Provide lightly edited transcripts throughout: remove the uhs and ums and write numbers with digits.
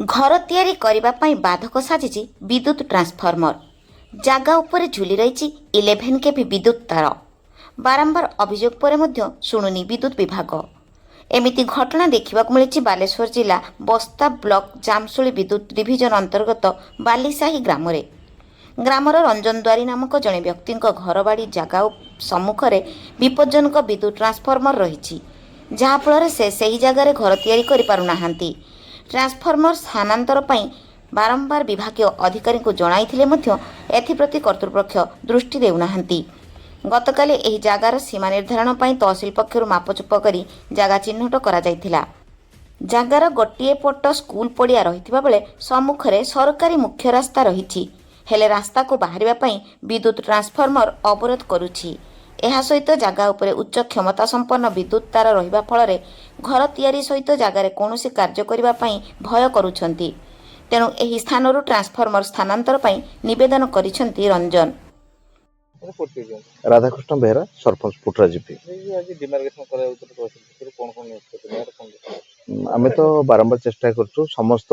घर तैयारी करने ପାଇଁ ବାଧକ ସାଜିଛି ବିଦ୍ୟୁତ ଟ୍ରାନ୍ସଫର୍ମର। ଜାଗା ଉପରେ ଝୁଲି ରହିଛି 11 କେଭି ବିଦ୍ୟୁତ ତାର। ବାରମ୍ବାର ଅଭିଯୋଗ ପରେ ମଧ୍ୟ ଶୁଣୁନି ବିଦ୍ୟୁତ ବିଭାଗ। ଏମିତି ଘଟଣା ଦେଖିବାକୁ ମିଳିଛି ବାଲେଶ୍ୱର ଜିଲ୍ଲା ବସ୍ତା ବ୍ଲକ ଜାମଶୁଳି ବିଦ୍ୟୁତ ଡିଭିଜନ ଅନ୍ତର୍ଗତ ବାଲିସାହି ଗ୍ରାମରେ। ଗ୍ରାମର ରଞ୍ଜନ ଦ୍ୱାରୀ ନାମକ ଜଣେ ବ୍ୟକ୍ତିଙ୍କ ଘରବାଡ଼ି ଜାଗା ସମ୍ମୁଖରେ ବିପଜ୍ଜନକ ବିଦ୍ୟୁତ ଟ୍ରାନ୍ସଫର୍ମର ରହିଛି, ଯାହାଫଳରେ ସେ ସେହି ଜାଗାରେ ଘର ତିଆରି କରିପାରୁନାହାନ୍ତି। ଟ୍ରାନ୍ସଫର୍ମର ସ୍ଥାନାନ୍ତର ପାଇଁ ବାରମ୍ବାର ବିଭାଗୀୟ ଅଧିକାରୀଙ୍କୁ ଜଣାଇଥିଲେ ମଧ୍ୟ ଏଥିପ୍ରତି କର୍ତ୍ତୃପକ୍ଷ ଦୃଷ୍ଟି ଦେଉନାହାନ୍ତି। ଗତକାଲି ଏହି ଜାଗାର ସୀମା ନିର୍ଦ୍ଧାରଣ ପାଇଁ ତହସିଲ ପକ୍ଷରୁ ମାପଚୁପ କରି ଜାଗା ଚିହ୍ନଟ କରାଯାଇଥିଲା। ଜାଗାର ଗୋଟିଏ ପଟ ସ୍କୁଲ ପଡ଼ିଆ ରହିଥିବା ବେଳେ ସମ୍ମୁଖରେ ସରକାରୀ ମୁଖ୍ୟ ରାସ୍ତା ରହିଛି, ହେଲେ ରାସ୍ତାକୁ ବାହାରିବା ପାଇଁ ବିଦ୍ୟୁତ ଟ୍ରାନ୍ସଫର୍ମର ଅବରୋଧ କରୁଛି। ଏହା ସହିତ ଜାଗା ଉପରେ ଉଚ୍ଚ କ୍ଷମତା ସମ୍ପନ୍ନ ବିଦ୍ୟୁତ ତାର ରହିବା ଫଳରେ ଘର ତିଆରି ସହିତ ଜାଗାରେ କୌଣସି କାର୍ଯ୍ୟ କରିବା ପାଇଁ ଭୟ କରୁଛନ୍ତି। ତେଣୁ ଏହି ସ୍ଥାନରୁ ଟ୍ରାନ୍ସଫର୍ମର ସ୍ଥାନାନ୍ତର ପାଇଁ ନିବେଦନ କରିଛନ୍ତି ରଞ୍ଜନ। राधाकृष्ण बेहरा सरपंच पुटरा जीपी। आम तो बारंबार चेष्टा करूँ समस्त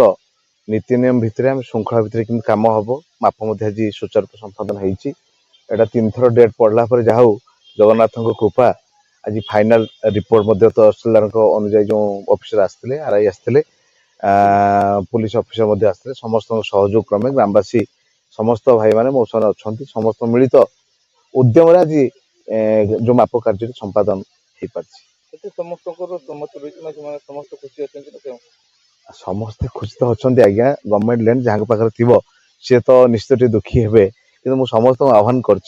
नीति नियम भितर श्रृंखला भितर कि कम हम माप आज सुचारू संपादन होती। 3 थर डेट पड़ला जहा जगन्नाथ कृपा आज फाइनाल रिपोर्ट तहसीलदार अनुजाई जो ऑफिसर आसते आरआई आसते पुलिस ऑफिसर आसते समस्त सहयोग क्रमे ग्रामवासी समस्त भाई मैंने मो साथ अच्छा समस्त मिलित उद्यम आज जो माप कार्य संपादन हो पार्टी। समस्ते खुशी तो अच्छा आज्ञा गवर्नमेंट लैंड जहाँ पाखे थी सी तो निश्चित दुखी हे कि समस्त आह्वान कर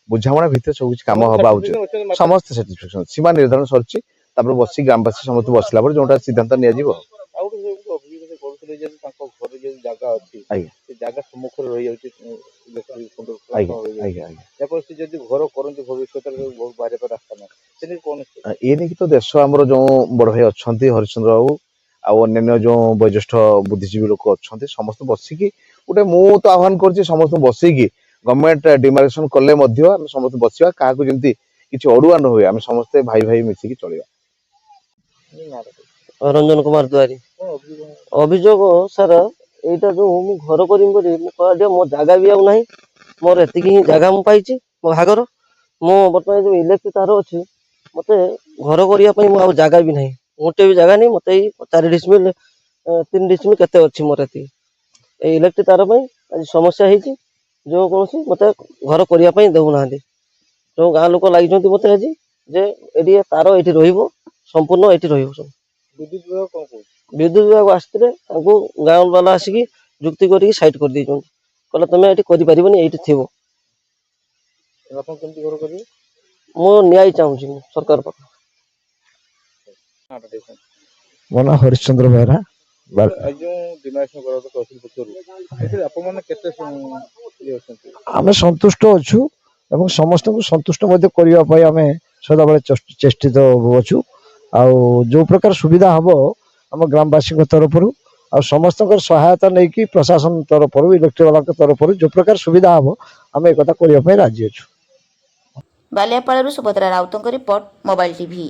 बुझाणा भितर सब किसी कम हवा उचित समस्त साटिस्फैक्शन सीमा निर्धारण सरी बस ग्रामवासी समस्त बसला जो सिद्धांत नि ये तो देश आमर जो बड़ भाई अच्छा हरिचंद्र बाबू अन्य जो वयोज्येष्ठ बुद्धिजीवी लोक अच्छा समस्त बसिकी गोटे मु तो आह्वान कर समस्त बसिकी गवर्नमेंट डिमार्केशन कले समस्त बसवा क्या जमी किसी अड़ुआ न हुए आम समस्ते भाई भाई मिसिकी चलिए। रंजन कुमार द्वारी अभियोग सर यहाँ जो घर कर मो जगह भी आना मोर एति जगह मुझे मो भागर मो बर्तमान जो इलेक्ट्रिक तार अच्छी मत घर करने जगह भी ना गोटे भी जगह नहीं मत 4 डिसमिल 3 डिसमिल केते अच्छी मोर एति इलेक्ट्रिक तार आज समस्या होती जो कौन मत घर करने देना जो गाँ लोक लगी मत आज जे ये तार ये संपूर्ण ये विद्युत विभाग आसते गाँव वाला आसिकी जुक्ति कर साइड कर दी कहला तुम्हें ये करपारबनी ये थी मो न्याय चाहूँ सरकार पाख। मो ना हरिश्चंद्र बेहरा आम संतुष्ट अच्छु एवं समस्त को संतुष्ट करने आम सदा बेले चेष्टित अच्छु जो प्रकार सुविधा हम आम ग्रामवासी तरफ आ समस्त सहायता नहीं कि प्रशासन तरफ इलेक्ट्रिक वाला तरफ जो प्रकार सुविधा हम आम एक करने राजी अच्छु। बालियापाड़ू सुभद्रा राउतों रिपोर्ट मोबाइल टीवी।